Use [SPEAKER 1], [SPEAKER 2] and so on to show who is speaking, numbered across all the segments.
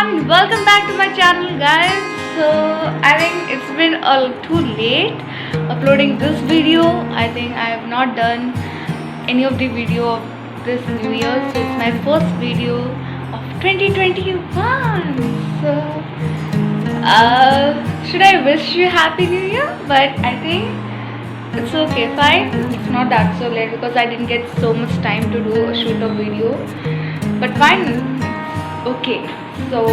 [SPEAKER 1] everyone, welcome back to my channel guys. So I think it's been too late uploading this video. I think I have not done any of the video of this new year, so it's my first video of 2021. So should I wish you happy new year? But I think it's okay, fine. It's not that so late because I didn't get so much time to do a shoot of video, but fine. Okay, so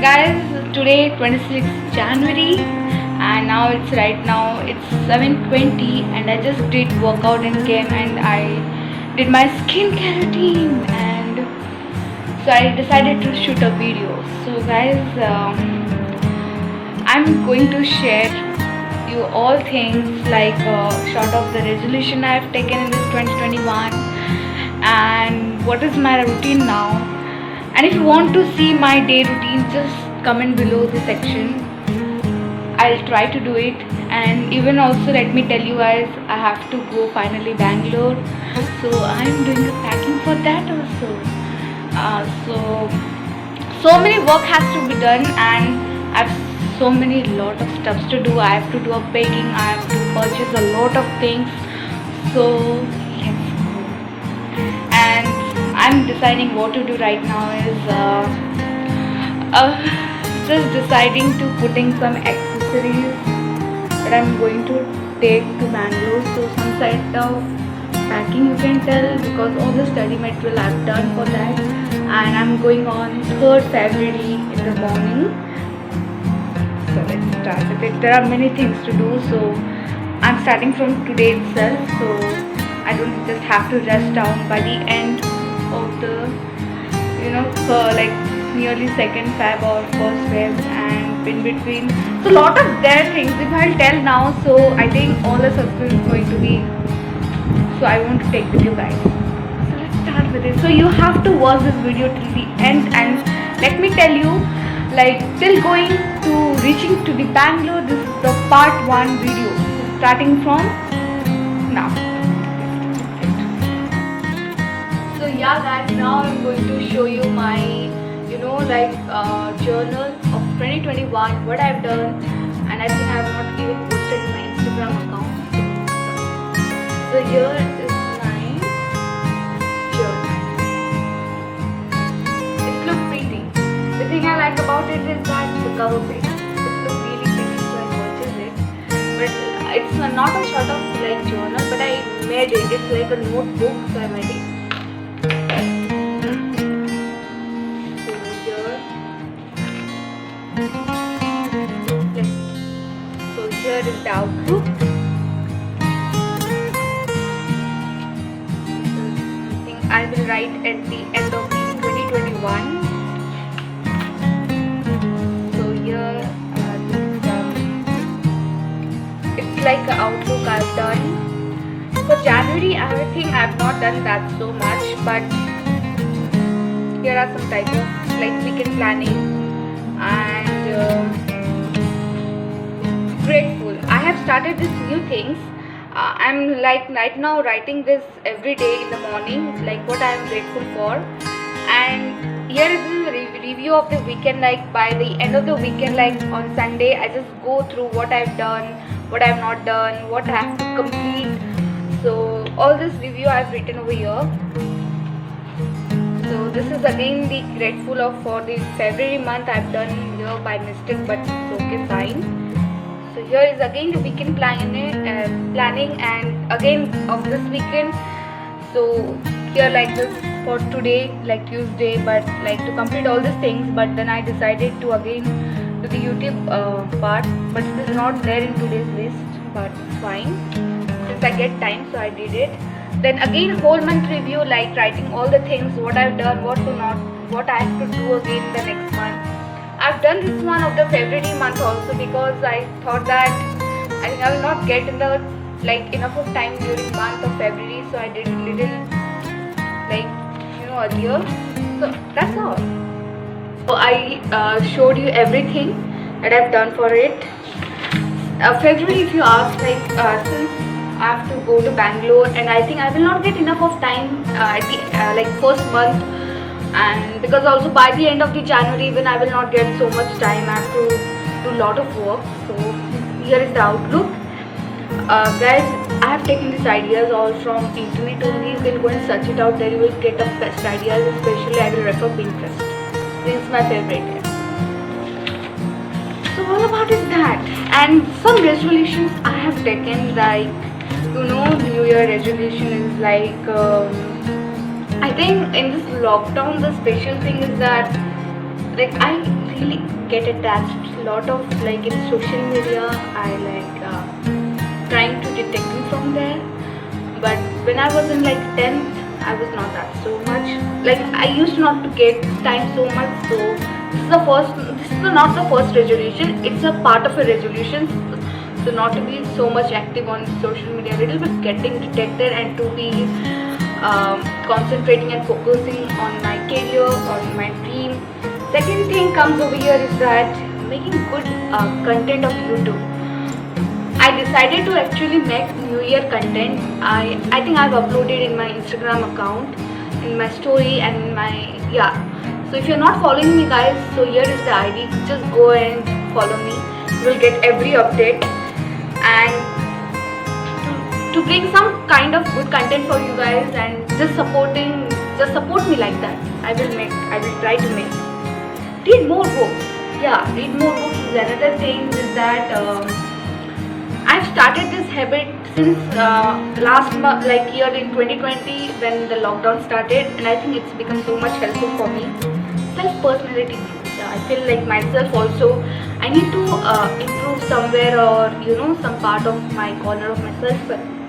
[SPEAKER 1] guys, today 26th January and now it's 7:20 and I just did workout and came and I did my skincare routine, and so I decided to shoot a video. So guys, I'm going to share you all things like short of the resolution I have taken in this 2021 and what is my routine now. And if you want to see my day routine, just comment below the section. I'll try to do it. And even also let me tell you guys, I have to go finally Bangalore, so I'm doing the packing for that also. So many work has to be done and I have so many lot of stuff to do. I have to do a baking, I have to purchase a lot of things. So let's go. And I'm deciding what to do right now is just deciding to putting some accessories that I'm going to take to Bangalore. So some sort of packing you can tell, because all the study material I've done for that, and I'm going on 3rd February in the morning. So let's start with it. There are many things to do, so I'm starting from today itself, so I don't just have to rest down by the end of the like nearly 2nd Feb or 1st Feb and in between. So lot of their things if I'll tell now, so I think all the suspense is going to be, so I want to take with you guys. So let's start with it. So you have to watch this video till the end, and let me tell you, like till going to reaching to the Bangalore, this is the part 1 video, so starting from now. So yeah guys, now I'm going to show you my journal of 2021, what I've done, and I think I have not even posted in my Instagram account. So here is my journal. It looks pretty. The thing I like about it is that the cover page. It looks really pretty, so I purchased it. But it's not a sort of like journal, but I made it. It's like a notebook, so I made it. So here is the outlook. I think I will write at the end of 2021. So here it's like the outlook I've done. For January, I think I've not done that so much, but here are some type of like weekend planning and grateful. I have started these new things. I'm like right now writing this every day in the morning, like what I am grateful for. And here is the review of the weekend. Like by the end of the weekend, like on Sunday, I just go through what I've done, what I've not done, what I have to complete. So all this review I've written over here. So this is again the grateful of for the February month. I've done here by mistake, but it's okay, fine. So here is again the weekend planning and again of this weekend. So here like this for today, like Tuesday, but like to complete all these things. But then I decided to again do the YouTube part, but it is not there in today's list, but it's fine since I get time, so I did it. Then again whole month review, like writing all the things, what I've done, what to not, what I have to do again the next month. I've done this one of the February month also because I thought that I think I will not get in the like enough of time during month of February, so I did little like earlier. So that's all. So I showed you everything that I've done for it. February, if you ask, like since I have to go to Bangalore and I think I will not get enough of time at the like first month and because also by the end of the January even I will not get so much time. I have to do a lot of work. So here is the outlook. Guys, I have taken these ideas all from internet only. You can go and search it out there. You will get the best ideas. Especially I will refer Pinterest. This is my favorite. So all about is that, and some resolutions I have taken, like New Year resolution is like I think in this lockdown the special thing is that like I really get attached a lot of like in social media. I like trying to detect them from there, but when I was in like 10th I was not that so much, like I used not to get time so much. So this is not the first resolution, it's a part of a resolution. So not to be so much active on social media, a little bit getting detected, and to be concentrating and focusing on my career, on my dream. Second thing comes over here is that making good content of YouTube. I decided to actually make New Year content. I think I've uploaded in my Instagram account, in my story, and in my So if you're not following me, guys, so here is the ID. Just go and follow me. You will get every update, and to bring some kind of good content for you guys, and just support me like that. I will try to make. Read more books. Read more books is another thing. Is that I've started this habit since last month, like year in 2020 when the lockdown started, and I think it's become so much helpful for me. Self-personality. I feel like myself also. I need to improve somewhere, or some part of my corner of myself.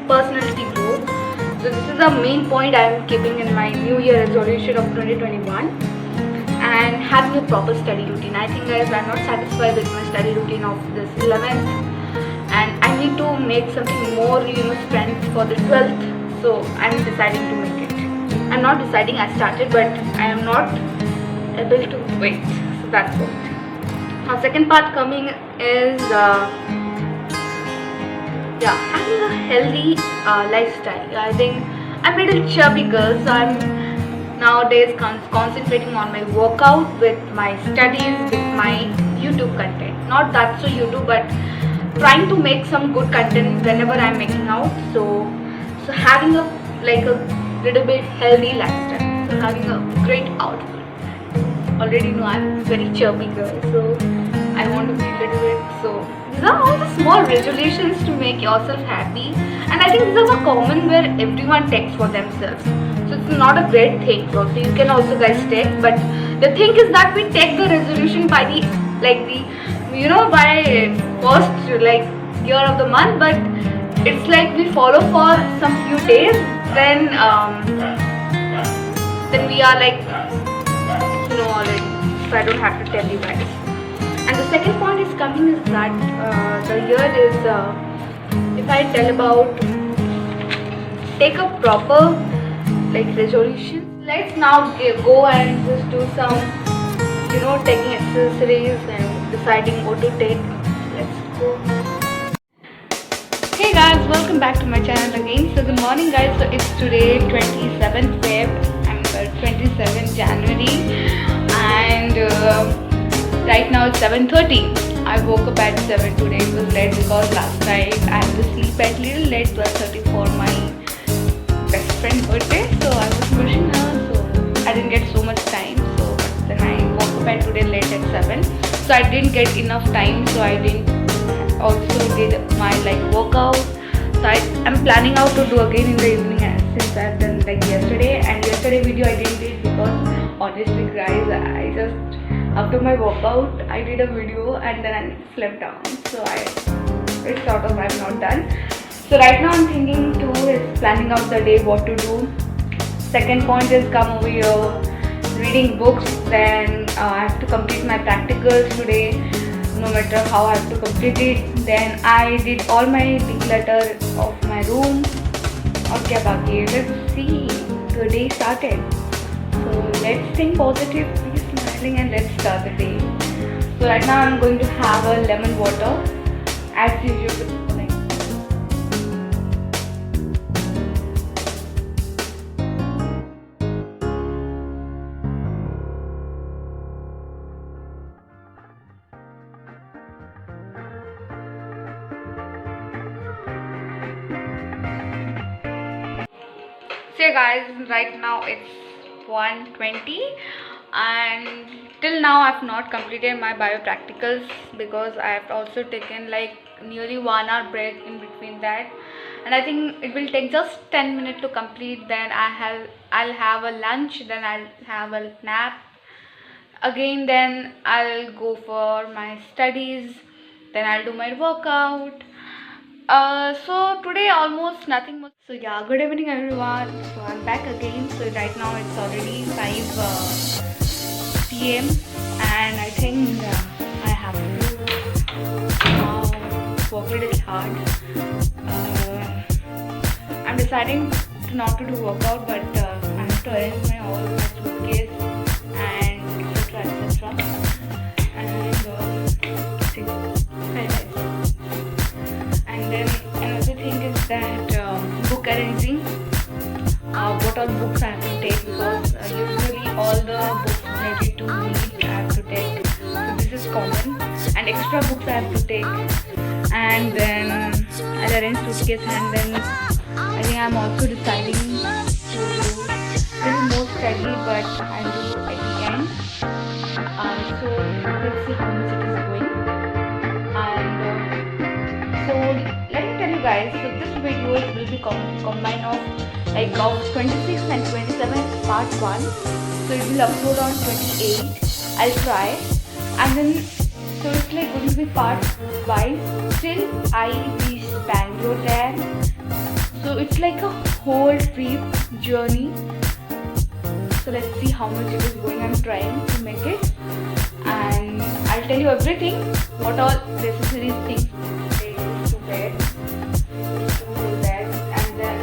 [SPEAKER 1] Personality growth. So this is the main point I am keeping in my New Year resolution of 2021, and having a proper study routine. I think, guys, I am not satisfied with my study routine of this 11th, and I need to make something more strength for the 12th. So I am deciding to make it. I am not deciding. I started, but I am not able to wait. So that's what. Now second part coming is having a healthy lifestyle. I think I'm a little chubby girl, so I'm nowadays concentrating on my workout with my studies, with my YouTube content. Not that so YouTube, but trying to make some good content whenever I'm making out. So having a little bit healthy lifestyle. So having a great outfit. Already know I'm a very chubby girl, so I want to be a little bit. So these are all the small resolutions to make yourself happy, and I think these are the common where everyone takes for themselves. So it's not a great thing. So you can also guys take, but the thing is that we take the resolution by by first year of the month, but it's like we follow for some few days, then we are like already. So I don't have to tell you guys. And the second point is coming is that the year is if I tell about take a proper resolution. Let's now go and just do some taking accessories and deciding what to take. Let's go. Hey guys, welcome back to my channel again. So good morning guys. So it's today 27th Feb. 27th January, and right now it's 7:30. I woke up at 7 today. It was late because last night I had to sleep at little late, 12:30 for my best friend's birthday. So I was pushing her, so I didn't get so much time. So then I woke up at today late at 7. So I didn't get enough time. So I didn't also did my workout. So I'm planning out to do again in the evening since I've done yesterday, and yesterday video I didn't do because honestly guys, I just after my workout I did a video and then I slept down. So it's sort of I'm not done. So right now I'm thinking is planning out the day what to do. Second point is come over here, reading books. Then I have to complete my practicals today. No matter how I have to complete it. Then I did all my declutter of my room. Okay, baki, let's see. The day started. So let's think positive, be smiling, and let's start the day. So right now I'm going to have a lemon water as usual. Okay guys, right now it's 1:20 and till now I've not completed my bio practicals because I've also taken like nearly 1 hour break in between that, and I think it will take just 10 minutes to complete. Then I'll have a lunch, then I'll have a nap again, then I'll go for my studies, then I'll do my workout. So today almost nothing much. So yeah, good evening everyone. So I'm back again. So right now it's already 5 p.m. and I think I have to work a little hard. I'm deciding not to do workout, but I have to arrange my all my suitcase and etc etc. And see, hi guys. And then another thing is that book arranging, what all books I have to take, because usually all the books related to me I have to take, so this is common, and extra books I have to take. And then I'll arrange suitcase, and then I think I'm also deciding to do little more study, but I'll do at the end. So let's see how much it is going. And so let me tell you guys, so this video will be combined of 26 and 27 part 1. So it will upload on 28. I'll try, and then so it's like going to be part wise till I reach Bangalore there. So it's like a whole trip journey. So let's see how much it is going. I'm trying to make it, and I'll tell you everything, what all necessary things to wear, and then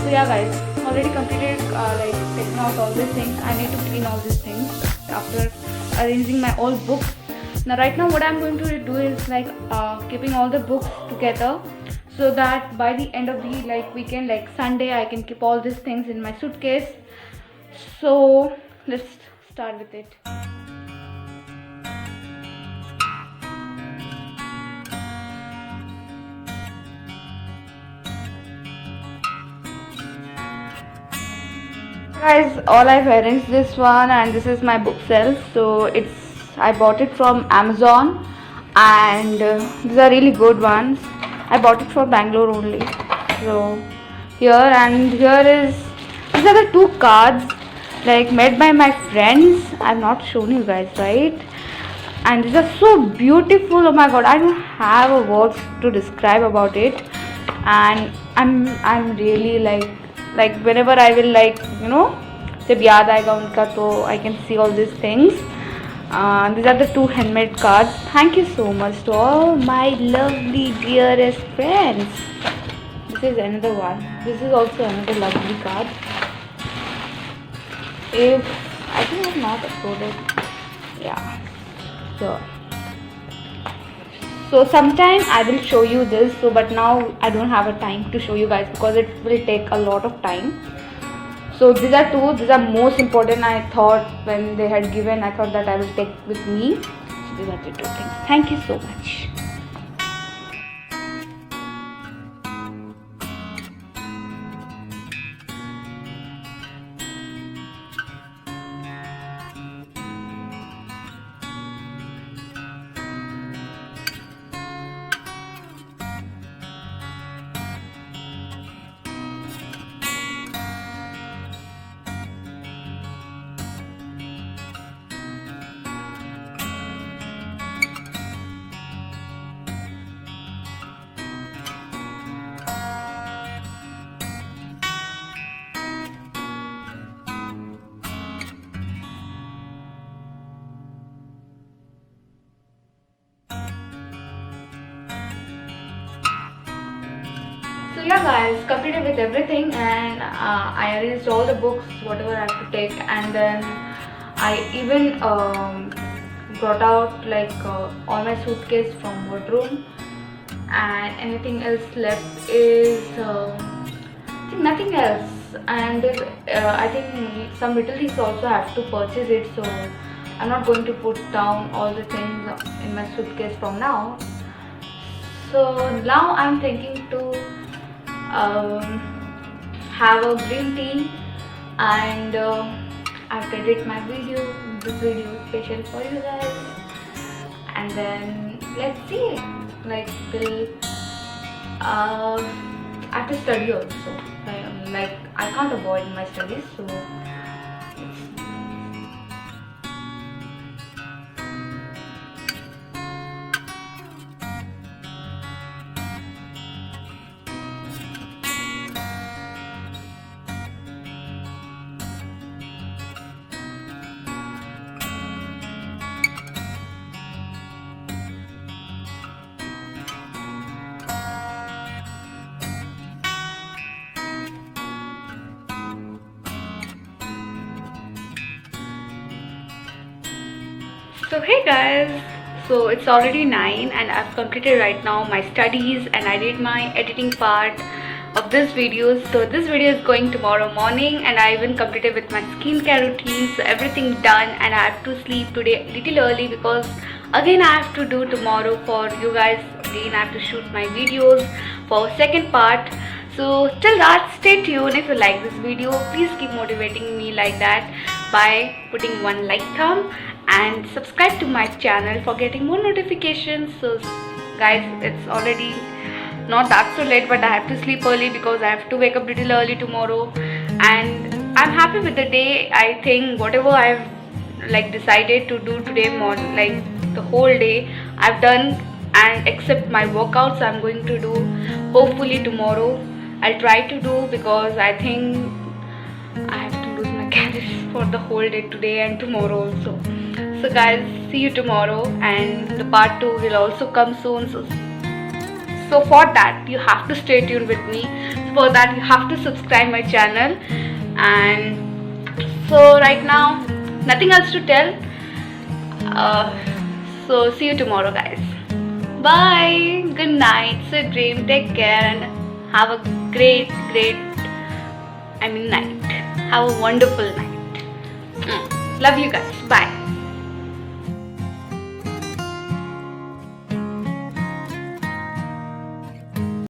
[SPEAKER 1] so yeah guys, already completed like taking out all these things. I need to clean all these things after arranging my all books. Now right now what I'm going to do is like keeping all the books together, so that by the end of the like weekend, like Sunday, I can keep all these things in my suitcase. So let's start with it. Guys, all I've arranged this one, and this is my bookshelf. So I bought it from Amazon, and these are really good ones. I bought it from Bangalore only. So these are the 2 cards like made by my friends. I've not shown you guys, right? And these are so beautiful. Oh my god, I don't have a words to describe about it. And I'm really like whenever I will जब याद आएगा उनका, तो I can see all these things. These are the 2 handmade cards. Thank you so much to all my lovely dearest friends. This is another one. This is also another lovely card. If I think I have not uploaded, yeah. So sometime I will show you this. So but now I don't have a time to show you guys because it will take a lot of time. So these are most important. I thought when they had given, I thought that I will take with me. So these are the 2 things. Thank you so much. So yeah guys, completed with everything, and I arranged all the books, whatever I have to take, and then I even brought out like all my suitcase from wardrobe, and anything else left is I think nothing else. And I think some little things also have to purchase it, so I'm not going to put down all the things in my suitcase from now. So now I'm thinking to have a green tea, and I've edited my video. This video is special for you guys, and then let's see. Like till I have to study also. Like I can't avoid my studies, so. So hey guys, so it's already 9 and I've completed right now my studies, and I did my editing part of this video. So this video is going tomorrow morning, and I even completed with my skincare routine, so everything done, and I have to sleep today a little early because again I have to do tomorrow for you guys. Again I have to shoot my videos for second part. So till that, stay tuned. If you like this video, please keep motivating me like that by putting one like thumb and subscribe to my channel for getting more notifications. So guys, it's already not that so late, but I have to sleep early because I have to wake up little early tomorrow, and I'm happy with the day. I think whatever I've like decided to do today morning, like the whole day I've done, and except my workouts I'm going to do hopefully tomorrow. I'll try to do, because I think I have to lose my calories for the whole day today and tomorrow also. So guys, see you tomorrow, and the part 2 will also come soon. So for that you have to stay tuned with me. For that you have to subscribe my channel. And so right now nothing else to tell. So see you tomorrow guys. Bye. Good night. Sweet dream. Take care and have a great night. Have a wonderful night. Love you guys. Bye.